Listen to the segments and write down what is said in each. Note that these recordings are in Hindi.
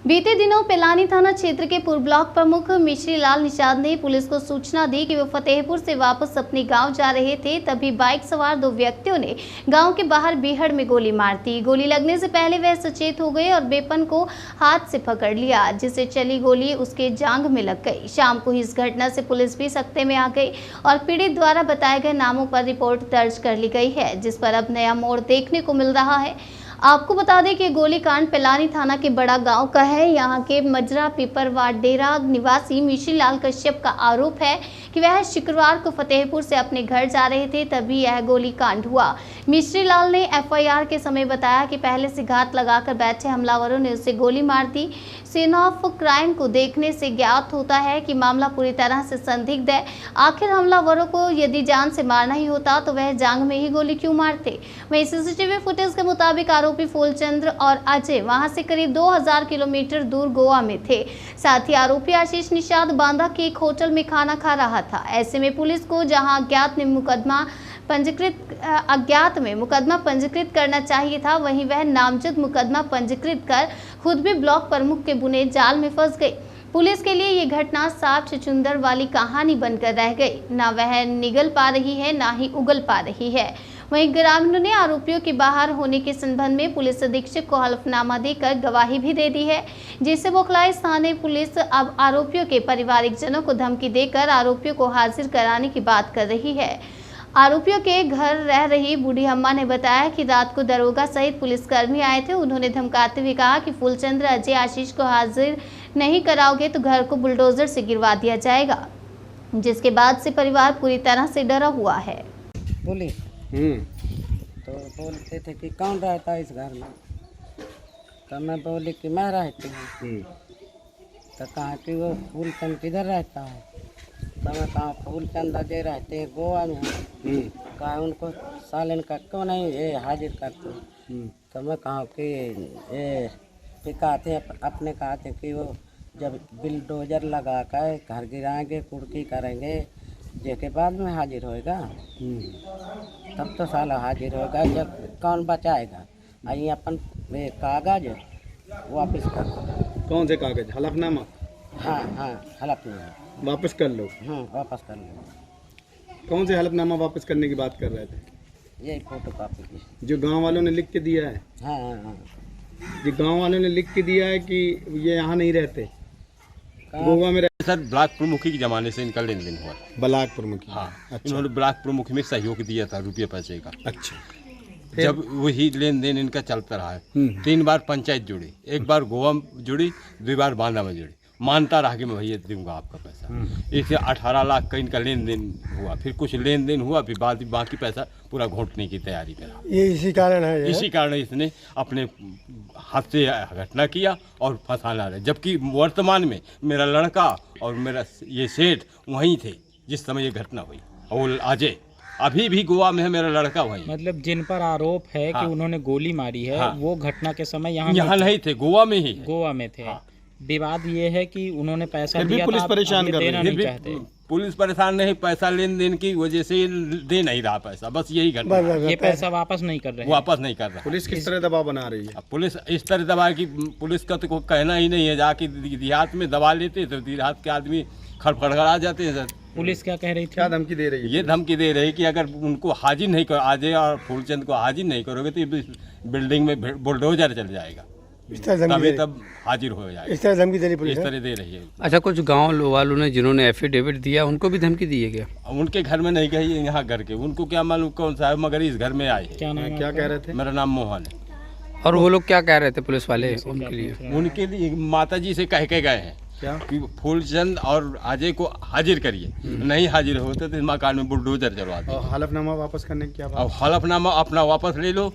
बीते दिनों पिलानी थाना क्षेत्र के पूर्व ब्लॉक प्रमुख मिश्री लाल निषाद ने पुलिस को सूचना दी कि वे फतेहपुर से वापस अपने गांव जा रहे थे। तभी बाइक सवार दो व्यक्तियों ने गांव के बाहर बीहड़ में गोली मार दी। गोली लगने से पहले वह सचेत हो गए और बेपन को हाथ से पकड़ लिया, जिससे चली गोली उसके जांघ में लग गई। शाम को इस घटना से पुलिस भी सख्ते में आ गई और पीड़ित द्वारा बताए गए नामों पर रिपोर्ट दर्ज कर ली गई है, जिस पर अब नया मोड़ देखने को मिल रहा है। आपको बता दें कि गोलीकांड पिलानी थाना के बड़ा गांव का है। यहां के मजरा पिपरवाड़ डेरा निवासी मिश्री लाल कश्यप का आरोप है कि वह शुक्रवार को फतेहपुर से अपने घर जा रहे थे, तभी यह गोलीकांड हुआ। मिश्री लाल ने एफआईआर के समय बताया कि पहले से घात लगाकर बैठे हमलावरों ने उसे गोली मार दी। सीन ऑफ क्राइम को देखने से ज्ञात होता है कि मामला पूरी तरह से संदिग्ध है। आखिर हमलावरों को यदि जान से मारना ही होता तो वह जांघ में ही गोली क्यों मारते। वहीं सीसीटीवी फुटेज के मुताबिक आरोपी फूलचंद्र और अजय वहां से करीब 2000 किलोमीटर दूर गोवा में थे। साथ ही आरोपी आशीष निषाद बांदा के एक होटल में खाना खा रहा था। ऐसे में पुलिस को जहां अज्ञात में मुकदमा पंजीकृत करना चाहिए था, वहीं वह नामजद मुकदमा पंजीकृत कर खुद भी ब्लॉक प्रमुख के बुने जाल में फंस गई। पुलिस के लिए ये घटना सांप चुचुंदर वाली कहानी बनकर रह गई। ना वह निगल पा रही है, ना ही उगल पा रही है। वहीं ग्रामीणों ने आरोपियों के बाहर होने के संबंध में पुलिस अधीक्षक को हलफनामा देकर गवाही भी दे दी है, जिससे बौखलाई स्थानीय पुलिस अब आरोपियों के पारिवारिक जनों को धमकी देकर आरोपियों को हाजिर कराने की बात कर रही है। आरोपियों के घर रह रही बूढ़ी अम्मा ने बताया कि रात को दरोगा सहित पुलिसकर्मी आए थे। उन्होंने धमकाते हुए कहा कि फूलचंद्र अजय आशीष को हाजिर नहीं कराओगे तो घर को बुलडोजर से गिरवा दिया जाएगा, जिसके बाद से परिवार पूरी तरह से डरा हुआ है। पुलिस तो बोलते थे कि कौन रहता है इस घर में, तो मैं बोली कि मैं रहती हूँ। तो कहा कि वो फूलचंद किधर रहता है, तो मैं कहा फूलचंद अजय रहते हैं गोवा में। कहा उनको सालन का क्यों नहीं ये हाजिर करते। तो मैं कहा कि ये पिकाते अपने कहते कि वो जब बिलडोजर लगा कर घर गिराएंगे, कुर्की करेंगे, जेके बाद में हाजिर होएगा, तब तो साला हाजिर होगा, जब कौन बचाएगा। आई अपन कागज वापस कर दो। कौन से कागज? हलफनामा? हाँ हलफनामा वापस कर लो। वापस कर लो। कौन से हलफनामा वापस करने की बात कर रहे थे? यही फोटो कॉपी की जो गांव वालों ने लिख के दिया है? हाँ। जो गांव वालों ने लिख के दिया है कि ये यहाँ नहीं रहते, गोवा में रहते। सर ब्लॉक प्रमुखी के जमाने से इनका लेन देन हुआ। ब्लॉक प्रमुखी? हाँ। अच्छा। इन्होंने ब्लॉक प्रमुख में सहयोग दिया था रुपये पैसे का। अच्छा। जब वही लेन देन इनका चलता रहा है। 3 बार पंचायत जुड़ी, 1 बार गोवा जुड़ी, 2 बार बांदा में जुड़ी। मानता रहा कि मैं भैया दूंगा आपका पैसा। इससे 18 लाख का इनका लेन देन हुआ। फिर कुछ लेन देन हुआ, फिर बाकी पैसा पूरा घोटने की तैयारी करा। ये इसी कारण है, इसी कारण इसने अपने हाथ से घटना किया और फंसाना रहे। जबकि वर्तमान में मेरा लड़का और मेरा ये सेठ वहीं थे जिस समय ये घटना हुई। और अजय अभी भी गोवा में है, मेरा लड़का वहीं। मतलब जिन पर आरोप है कि उन्होंने गोली मारी है, वो घटना के समय यहाँ नहीं थे, गोवा में ही। गोवा में थे। विवाद ये है कि उन्होंने पैसा दिया, पुलिस परेशान कर देना नहीं चाहते। पुलिस परेशान नहीं, पैसा लेन देन की वजह से दे नहीं रहा पैसा, बस यही घटना। ये पैसा वापस नहीं कर रहे, वापस नहीं कर रहा। पुलिस किस तरह दबाव बना रही है? पुलिस इस तरह दबाव की पुलिस का तो कोई कहना ही नहीं है। जाके देहात में दबा लेते तो देहात के आदमी खड़खड़ा जाते हैं। सर पुलिस क्या कह रही थी? क्या धमकी दे रही है? ये धमकी दे रही है कि अगर उनको हाजिर नहीं करो, अजय और फूलचंद को हाजिर नहीं करोगे तो बिल्डिंग में बुलडोजर चल जाएगा, तब हाजिर हो जाएगा। इस तरह धमकी दे रही पुलिस? इस तरह दे रही है। अच्छा, कुछ गांव वालों ने जिन्होंने एफिडेविट दिया उनको भी धमकी दी है क्या? उनके घर में नहीं गई, यहाँ घर के। उनको क्या मालूम कौन सा है, मगर इस घर में आए। क्या नाम? क्या कह रहे थे? मेरा नाम मोहन है। और वो लोग क्या कह रहे थे पुलिस वाले उनके लिए माता जी से कह के गए हैं क्या कि फूलचंद और अजय को हाजिर करिए। नहीं हाजिर होते तो मकान में बुलडोजर चलवा दो। और हलफनामा वापस करने की क्या बात? और हलफनामा अपना वापस ले लो।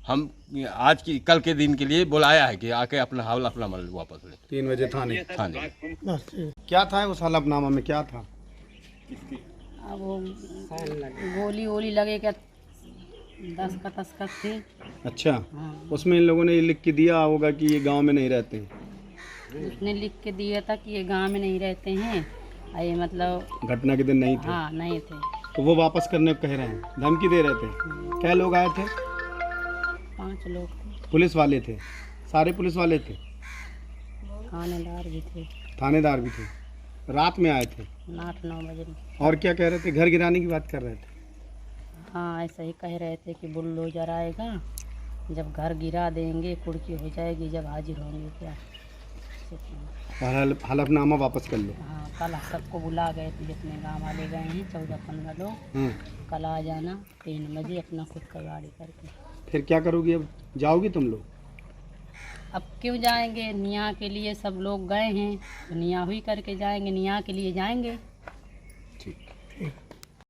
हम आज की कल के दिन के लिए बुलाया है कि आके अपना हलफनामा वापस ले। 3 बजे थाने? क्या था उस हलफनामा में, क्या था? वो गोली वोली लगे क्या, दस्खत थी। अच्छा। उसमें इन लोगों ने ये लिख के दिया होगा कि ये गांव में नहीं रहते हैं? उसने लिख के दिया था कि ये गांव में नहीं रहते हैं। ये मतलब घटना के दिन नहीं थे? हाँ नहीं थे। तो वो वापस करने को कह रहे हैं, धमकी दे रहे थे। क्या लोग आए थे? 5 लोग थे। पुलिस वाले थे? सारे पुलिस वाले थे? थानेदार भी थे। थानेदार भी थे। रात में आए थे। 8-9 बजे। और क्या कह रहे थे? घर गिराने की बात कर रहे थे। हाँ, ऐसा ही कह रहे थे कि बुलडोजर आएगा, जब घर गिरा देंगे, कुर्की हो जाएगी, जब हाजिर होंगे क्या। और हलफनामा वापस कर लो। हाँ, कल सबको बुला गए थे, जितने गाँव वाले गए हैं 14-15 लोग। कल आ जाना 3 बजे अपना खुद का गाड़ी करके। फिर क्या करोगी? अब जाओगी तुम लोग? अब क्यों जाएंगे, निया के लिए सब लोग गए हैं, तो निया हुई करके जाएंगे, निया के लिए जाएंगे।